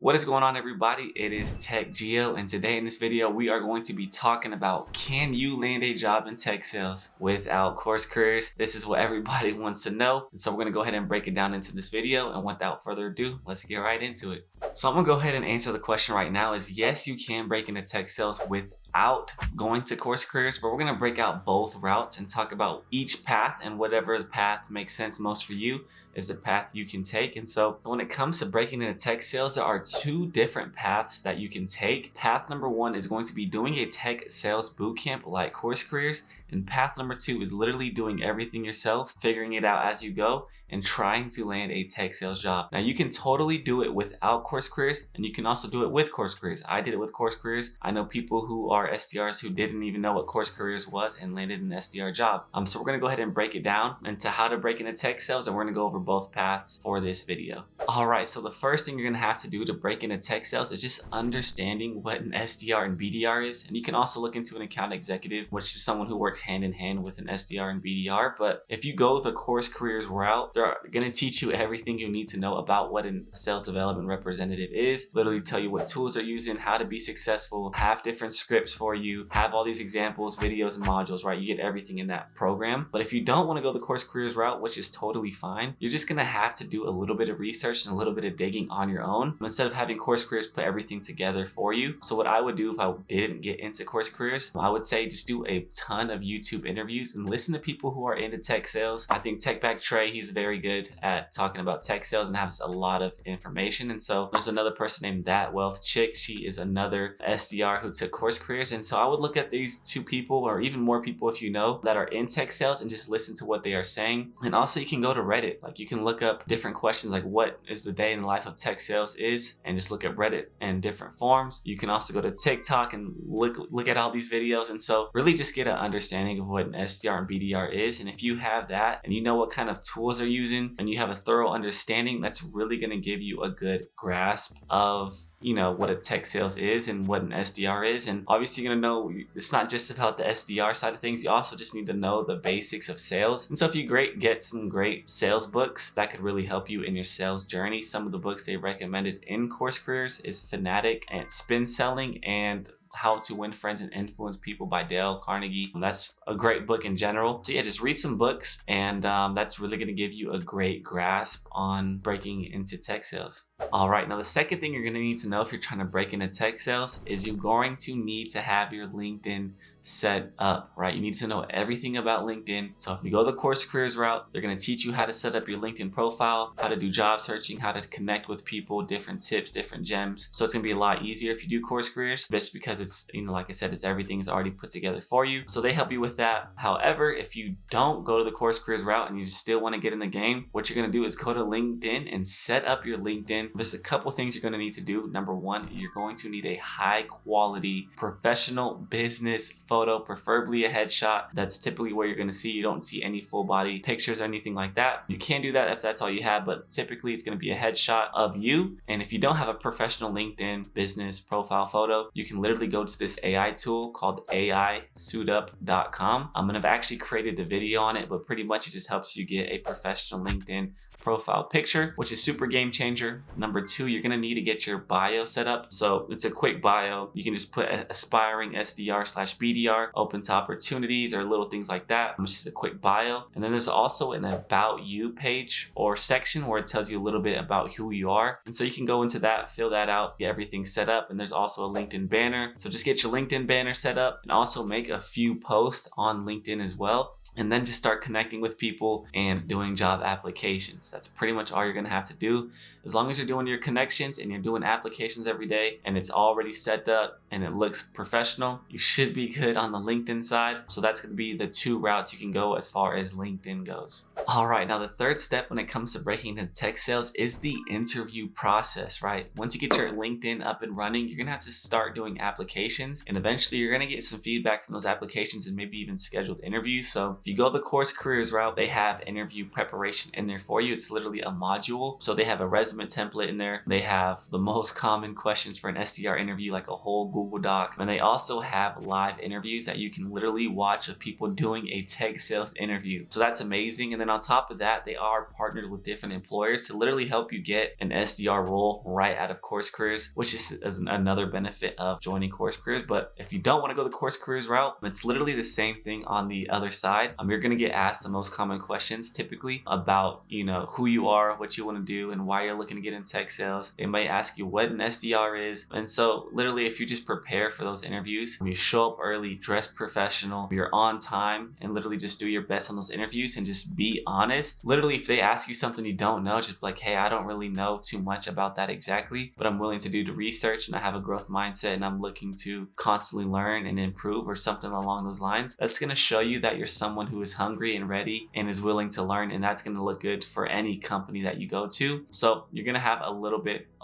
What is going on, everybody? It is Tech Geo, and today in this video we are going to be talking about, can you land a job in tech sales without CourseCareers? This is what everybody wants to know, and so we're going to go ahead and break it down into this video, and without further ado, let's get right into it. So I'm going to go ahead and answer the question right now is yes, you can break into tech sales without going to CourseCareers, but we're going to break out both routes and talk about each path, and whatever path makes sense most for you is the path you can take. And so when it comes to breaking into tech sales, there are two different paths that you can take. Path number one is going to be doing a tech sales bootcamp like CourseCareers, and path number two is literally doing everything yourself, figuring it out as you go, and trying to land a tech sales job. Now you can totally do it without CourseCareers, and you can also do it with CourseCareers. I did it with CourseCareers. I know people who are SDRs who didn't even know what CourseCareers was and landed an SDR job. So we're gonna go ahead and break it down into how to break into tech sales, and we're gonna go over both paths for this video. All right, so the first thing you're gonna have to do to break into tech sales is just understanding what an SDR and BDR is. And you can also look into an account executive, which is someone who works hand in hand with an SDR and BDR. But if you go the CourseCareers route, they're gonna teach you everything you need to know about what a sales development representative is, literally tell you what tools they're using, how to be successful, have different scripts for you, have all these examples, videos, and modules, right? You get everything in that program. But if you don't want to go the CourseCareers route, which is totally fine, you're just gonna have to do a little bit of research and a little bit of digging on your own instead of having CourseCareers put everything together for you. So what I would do if I didn't get into CourseCareers, I would say just do a ton of YouTube interviews and listen to people who are into tech sales. I think TechBack Trey, he's very good at talking about tech sales and has a lot of information. And so there's another person named That Wealth Chick. She is another SDR who took CourseCareers. And so I would look at these two people, or even more people if you know, that are in tech sales, and just listen to what they are saying. And also you can go to Reddit. Like you can look up different questions like what is the day in the life of tech sales is, and just look at Reddit and different forums. You can also go to TikTok and look at all these videos. And so really just get an understanding of what an SDR and BDR is. And if you have that and you know what kind of tools they're using and you have a thorough understanding, that's really going to give you a good grasp of what a tech sales is and what an SDR is. And obviously you're gonna know it's not just about the SDR side of things. You also just need to know the basics of sales. And so if you get some great sales books, that could really help you in your sales journey. Some of the books they recommended in CourseCareers is Fanatic and Spin Selling and How to Win Friends and Influence People by Dale Carnegie. That's a great book in general. So yeah, just read some books, and that's really going to give you a great grasp on breaking into tech sales. All right, now the second thing you're going to need to know if you're trying to break into tech sales is you're going to need to have your LinkedIn set up, right? You need to know everything about LinkedIn. So if you go the CourseCareers route, they're going to teach you how to set up your LinkedIn profile, how to do job searching, how to connect with people, different tips, different gems. So it's going to be a lot easier if you do CourseCareers, just because it's, like I said, everything's already put together for you. So they help you with that. However, if you don't go to the CourseCareers route and you still want to get in the game, what you're going to do is go to LinkedIn and set up your LinkedIn. There's a couple things you're going to need to do. Number one, you're going to need a high quality professional business photo, preferably a headshot. That's typically where you're going to see. You don't see any full body pictures or anything like that. You can do that if that's all you have, but typically it's going to be a headshot of you. And if you don't have a professional LinkedIn business profile photo, you can literally go to this AI tool called AISuitup.com. I've actually created a video on it, but pretty much it just helps you get a professional LinkedIn profile picture, which is super game changer. Number two, you're gonna need to get your bio set up. So it's a quick bio. You can just put aspiring SDR/BDR, open to opportunities, or little things like that. It's just a quick bio. And then there's also an about you page or section where it tells you a little bit about who you are. And so you can go into that, fill that out, get everything set up. And there's also a LinkedIn banner. So just get your LinkedIn banner set up and also make a few posts on LinkedIn as well. And then just start connecting with people and doing job applications. That's pretty much all you're gonna have to do. As long as you're doing your connections and you're doing applications every day and it's already set up and it looks professional, you should be good on the LinkedIn side. So that's gonna be the two routes you can go as far as LinkedIn goes. All right, now the third step when it comes to breaking into tech sales is the interview process, right? Once you get your LinkedIn up and running, you're gonna have to start doing applications, and eventually you're gonna get some feedback from those applications and maybe even scheduled interviews. So if you go the Course Careers route, they have interview preparation in there for you. It's literally a module. So they have a resume template in there. They have the most common questions for an SDR interview, like a whole Google Doc. And they also have live interviews that you can literally watch of people doing a tech sales interview. So that's amazing. And then on top of that, they are partnered with different employers to literally help you get an SDR role right out of CourseCareers, which is another benefit of joining CourseCareers. But if you don't want to go the CourseCareers route, it's literally the same thing on the other side. You're going to get asked the most common questions typically about, who you are, what you want to do, and why you're looking to get in tech sales. They might ask you what an SDR is. And so literally, if you just prepare for those interviews, you show up early, dress professional, you're on time, and literally just do your best on those interviews and just be honest. Literally, if they ask you something you don't know, just be like, hey, I don't really know too much about that exactly, but I'm willing to do the research and I have a growth mindset and I'm looking to constantly learn and improve, or something along those lines. That's going to show you that you're someone who is hungry and ready and is willing to learn, and that's going to look good for any company that you go to. So you're going to have a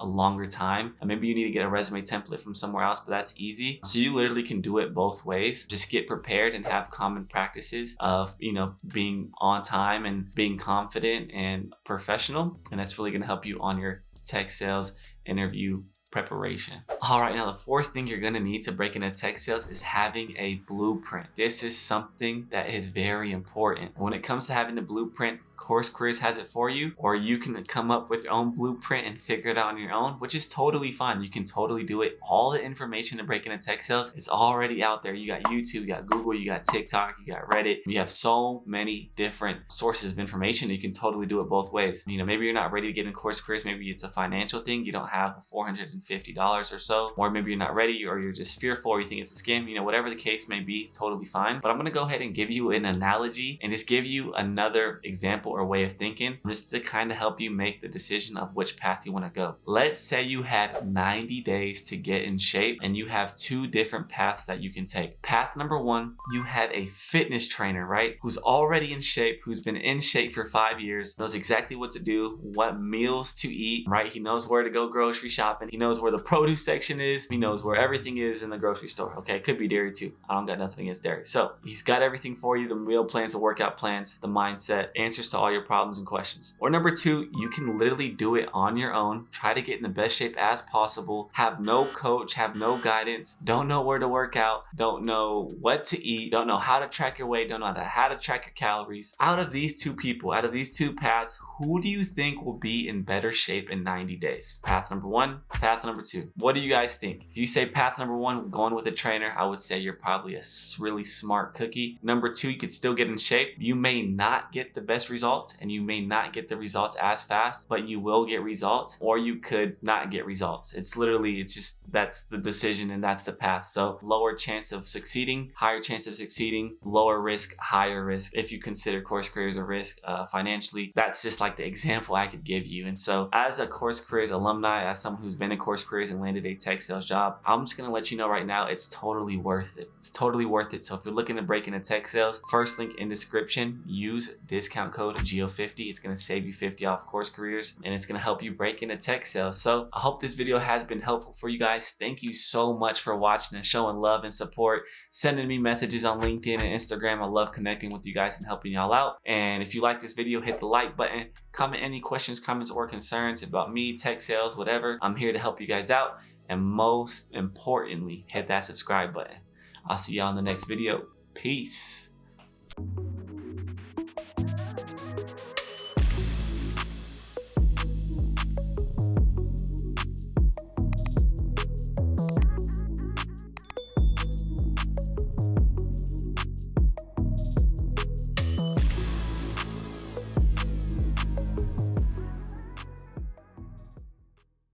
longer time, and maybe you need to get a resume template from somewhere else, but that's easy. So you literally can do it both ways. Just get prepared and have common practices of being on time and being confident and professional, and that's really going to help you on your tech sales interview preparation. All right, now the fourth thing you're gonna need to break into tech sales is having a blueprint. This is something that is very important. When it comes to having the blueprint, CourseCareers has it for you, or you can come up with your own blueprint and figure it out on your own, which is totally fine. You can totally do it. All the information to break into tech sales is already out there. You got YouTube, you got Google, you got TikTok, you got Reddit. You have so many different sources of information. You can totally do it both ways. Maybe you're not ready to get in CourseCareers. Maybe it's a financial thing. You don't have the $450 or so, or maybe you're not ready, or you're just fearful, or you think it's a scam. Whatever the case may be, totally fine. But I'm gonna go ahead and give you an analogy and just give you another example or way of thinking, just to kind of help you make the decision of which path you want to go. Let's say you had 90 days to get in shape, and you have two different paths that you can take. Path number one, you have a fitness trainer, right? Who's already in shape, who's been in shape for 5 years, knows exactly what to do, what meals to eat, right? He knows where to go grocery shopping. He knows where the produce section is. He knows where everything is in the grocery store. Okay, it could be dairy too. I don't got nothing against dairy. So he's got everything for you: the meal plans, the workout plans, the mindset, answers to all your problems and questions. Or number two, you can literally do it on your own. Try to get in the best shape as possible. Have no coach, have no guidance, don't know where to work out, don't know what to eat, don't know how to track your weight, don't know how to track your calories. Out of these two people, out of these two paths, who do you think will be in better shape in 90 days? Path number one, path number two. What do you guys think? If you say path number one, going with a trainer, I would say you're probably a really smart cookie. Number two, you could still get in shape. You may not get the best results, and you may not get the results as fast, but you will get results, or you could not get results. It's just that's the decision and that's the path. So lower chance of succeeding, higher chance of succeeding, lower risk, higher risk. If you consider CourseCareers a risk financially, that's just like the example I could give you. And so as a CourseCareers alumni, as someone who's been in CourseCareers and landed a tech sales job, I'm just gonna let you know right now, it's totally worth it. It's totally worth it. So if you're looking to break into tech sales, first link in description, use discount code GEO50. It's gonna save you 50 off CourseCareers, and it's gonna help you break into tech sales. So I hope this video has been helpful for you guys. Thank you so much for watching and showing love and support, sending me messages on LinkedIn and Instagram. I love connecting with you guys and helping y'all out. And if you like this video, hit the like button, comment any questions, comments, or concerns about me, tech sales, whatever. I'm here to help you guys out. And most importantly, hit that subscribe button. I'll see y'all in the next video. Peace.